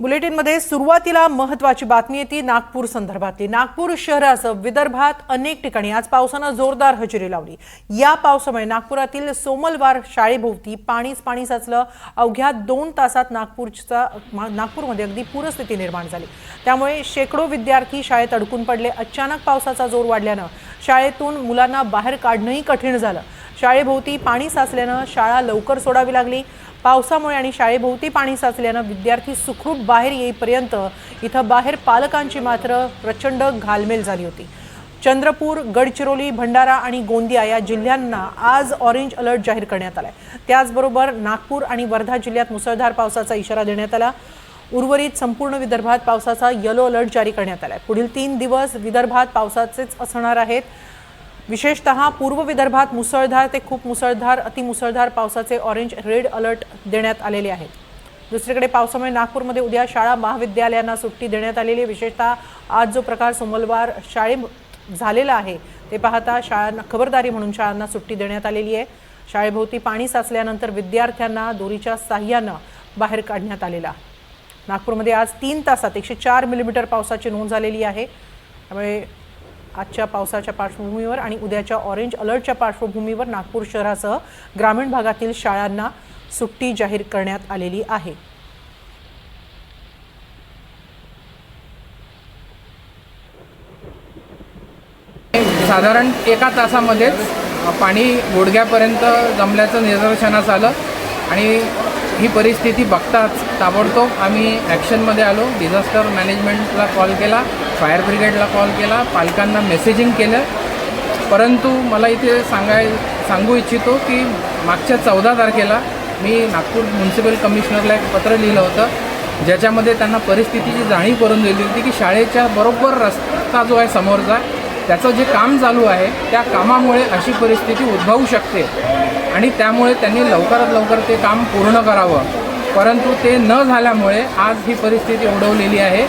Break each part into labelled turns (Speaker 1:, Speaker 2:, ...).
Speaker 1: बुलेटिनमध्ये सुरुवातीला महत्त्वाची बातमी येते नागपूर संदर्भातली। नागपूर शहरासह विदर्भात अनेक ठिकाणी आज पावसाने जोरदार हजेरी लावली। या पावसामुळे नागपुरातील सोमलवार शाळेभोवती पाणी साचलं। अवघ्या 2 तासात नागपूरमध्ये अगदी पूरस्थिती निर्माण झाली। त्यामुळे शेकडो विद्यार्थी शाळेत अडकून पडले। अचानक पावसाचा जोर वाढल्याने शाळेतून मुलांना बाहेर काढणंही कठीण झालं। शाळेभोवती पाणी साचल्याने शाळा लवकर सोडावी लागली। पावसामुळे आणि शाळेभोवती पाणी साचल्याने विद्यार्थी सुखरूप बाहेर येईपर्यंत इथं बाहेर पालकांची मात्र प्रचंड घालमेल झाली होती। चंद्रपूर, गडचिरोली, भंडारा आणि गोंदिया या जिल्ह्यांना आज ऑरेंज अलर्ट जाहीर करण्यात आलाय। त्याचबरोबर नागपूर आणि वर्धा जिल्ह्यात मुसळधार पावसाचा इशारा देण्यात आला। उर्वरित संपूर्ण विदर्भात पावसाचा येलो अलर्ट जारी करण्यात आलाय। पुढील 3 दिवस विदर्भात पावसाचेच असणार आहेत। विशेषतः पूर्व विदर्भात मुसळधार ते खूप मुसळधार, अतिमुसळधार पावसाचे ऑरेंज रेड अलर्ट देण्यात आलेले आहेत। दुसरीकडे पावसामुळे नागपूरमध्ये उद्या शाळा महाविद्यालयांना सुट्टी देण्यात आलेली आहे। विशेषतः आज जो प्रकार सोमवार शाळेत झालेला आहे ते पाहता शाळांना खबरदारी म्हणून शाळांना सुट्टी देण्यात आलेली आहे। शाळेभोवती पाणी साचल्यानंतर विद्यार्थ्यांना दोरीच्या सहाय्याने बाहेर काढण्यात आलेला आहे। नागपूरमध्ये आज 3 तासात 104 मिलीमीटर पावसाची नोंद झालेली आहे। त्यामुळे आजच्या पावसाच्या पार्श्वभूमीवर आणि उद्याच्या ऑरेंज अलर्टच्या पार्श्वभूमीवर नागपूर शहरासह ग्रामीण भागातील शाळांना सुट्टी जाहीर करण्यात आलेली आहे।
Speaker 2: साधारण 1 तासामध्येच पाणी गुडघ्यापर्यंत जमल्याचं निदर्शनास आलं आणि ही परिस्थिती बघताच ताबडतोब आम्ही ॲक्शनमध्ये आलो। डिझास्टर मॅनेजमेंटला कॉल केला, फायर ब्रिगेडला कॉल केला, पालकांना मेसेजिंग केलं। परंतु मला इथे सांगू इच्छितो की मागच्या 14 तारखेला मी नागपूर म्युन्सिपल कमिशनरला एक पत्र लिहिलं होतं, ज्याच्यामध्ये त्यांना परिस्थितीची जाणीव करून दिली होती की शाळेच्या बरोबर रस्ता जो आहे समोरचा त्याचं जे काम चालू आहे त्या कामामुळे अशी परिस्थिती उद्भवू शकते आणि त्यामुळे त्यांनी लवकरात लवकर ते काम पूर्ण करावं। परंतु ते न झाल्यामुळे आज ही परिस्थिती ओढवलेली आहे।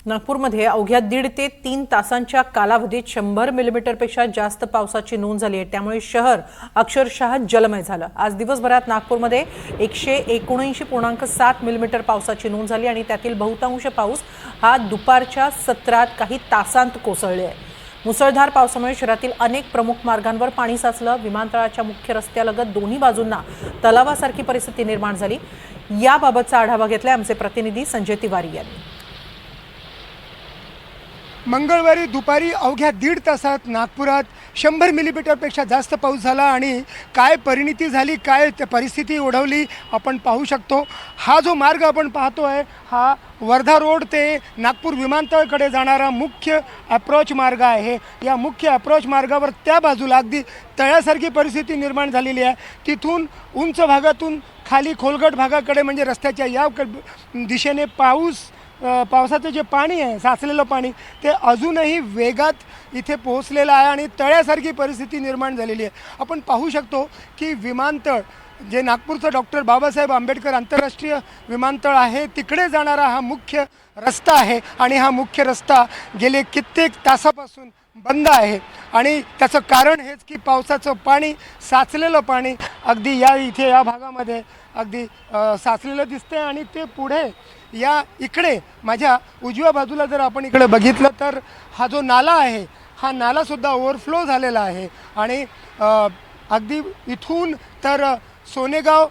Speaker 1: नागपूरमध्ये अवघ्या 1.5 ते 3 तासांच्या कालावधीत 100 मिलीमीटरपेक्षा जास्त पावसाची नोंद झाली आहे। त्यामुळे शहर अक्षरशः जलमय झालं। आज दिवसभरात नागपूरमध्ये 179.7 मिलीमीटर पावसाची नोंद झाली आणि त्यातील बहुतांश पाऊस हा दुपारच्या सत्रात काही तासांत कोसळले आहे। मुसळधार पावसामुळे शहरातील अनेक प्रमुख मार्गांवर पाणी साचलं। विमानतळाच्या मुख्य रस्त्यालगत दोन्ही बाजूंना तलावासारखी परिस्थिती निर्माण झाली। याबाबतचा आढावा घेतलाय आमचे प्रतिनिधी संजय तिवारी यांनी।
Speaker 3: मंगळवारी दुपारी अवघ्या 1.5 तासात नागपुरात 100 मिलीमीटरपेक्षा जास्त पाऊस झाला आणि काय परिणिती झाली, काय परिस्थिती ओढवली आपण पाहू शकतो। हा जो मार्ग आपण पाहतो आहे हा वर्धा रोड ते नागपूर विमानतळाकडे जाणारा मुख्य अप्रोच मार्ग आहे। या मुख्य अप्रोच मार्गावर त्या बाजूला अगदी तळ्यासारखी परिस्थिती निर्माण झालेली आहे। तिथून उंच भागातून खाली खोलगट भागाकडे म्हणजे रस्त्याच्या या दिशेने पावसाचं जे पाणी आहे, साचलेलं पाणी ते अजूनही वेगात इथे पोहोचलेलं आहे आणि तळ्यासारखी परिस्थिती निर्माण झालेली आहे। आपण पाहू शकतो की विमानतळ जे नागपूरचं डॉक्टर बाबासाहेब आंबेडकर आंतरराष्ट्रीय विमानतळ आहे तिकडे जाणारा हा मुख्य रस्ता आहे आणि हा मुख्य रस्ता गेले कित्येक तासापासून बंद आहे आणि त्याचं कारण हेच की पावसाचं पाणी, साचलेलं पाणी अगदी या भागामध्ये अगदी साचलेलं दिसते आणि ते पुढे या इकडे माझ्या उजव्या बाजूला जर आपण इकडे बघितलं तर हा जो नाला आहे हा नालासुद्धा ओव्हरफ्लो झालेला आहे आणि अगदी इथून तर सोनेगाव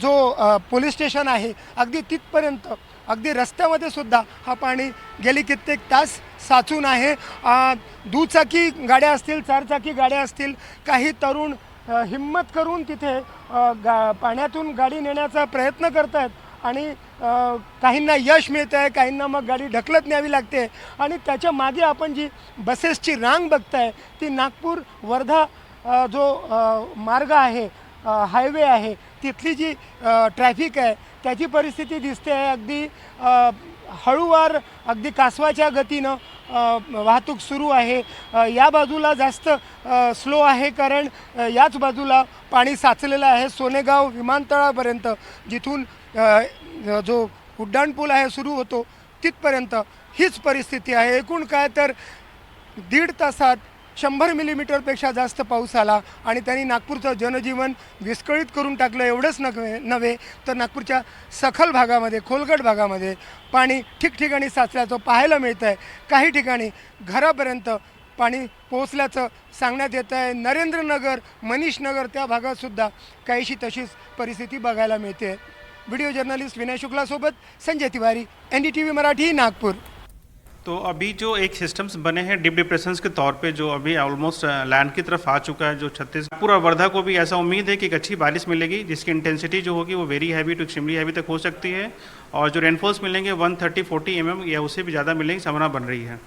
Speaker 3: जो पोलीस स्टेशन आहे अगदी तिथपर्यंत अगदी रस्त्यामध्ये सुद्धा हा पाणी गेली कित्येक तास साचून आहे। दुचाकी गाड्या असतील, 4 चाकी गाड्या असतील, काही तरुण हिम्मत करून तिथे पाण्यातून गाडी नेण्याचा प्रयत्न करत आहेत आणि काहींना यश मिळतं आहे, काहींना मग गाडी ढकलत न्यावी लागते आणि त्याच्या मागे आपण जी बसेसची रांग बघताय ती नागपूर वर्धा जो मार्ग आहे, हायवे आहे, तिथली जी ट्रॅफिक आहे त्याची परिस्थिती दिसते आहे। अगदी हळूवार, अगदी कासवाच्या गतीनं वाहतूक सुरू आहे। या बाजूला जास्त स्लो आहे कारण याच बाजूला पाणी साचलेलं आहे सोनेगाव विमानतळापर्यंत, जिथून जो उड्डाणपूल आहे सुरू होतो तिथपर्यंत हीच परिस्थिती आहे। एकूण काय तर 1.5 तासात 100 मिलीमीटरपेक्षा जास्त पाऊस आला आणि त्यांनी नागपूरचं जनजीवन विस्कळीत करून टाकलं. एवढंच नव्हे तर नागपूरच्या सखल भागामध्ये, खोलगट भागामध्ये पाणी ठिकठिकाणी साचल्याचं पाहायला मिळतं आहे. काही ठिकाणी घरापर्यंत पाणी पोहोचल्याचं सांगण्यात येतं आहे. नरेंद्रनगर, मनीषनगर त्या भागातसुद्धा काहीशी तशीच परिस्थिती बघायला मिळते. व्हिडिओ जर्नलिस्ट विनय शुक्लासोबत संजय तिवारी, NDTV मराठी, नागपूर.
Speaker 4: तो अभी जो एक सिस्टम्स बने हैं डीप डिप्रेशंस के तौर पे, जो अभी ऑलमोस्ट लैंड की तरफ आ चुका है, जो छत्तीसगढ़ और वर्धा को भी ऐसा उम्मीद है कि एक अच्छी बारिश मिलेगी, जिसकी इंटेंसिटी जो होगी वो very heavy to extremely heavy तक हो सकती है, और जो रेनफॉल्स मिलेंगे 130-40 mm या उससे भी ज़्यादा मिलने की संभावना बन रही है.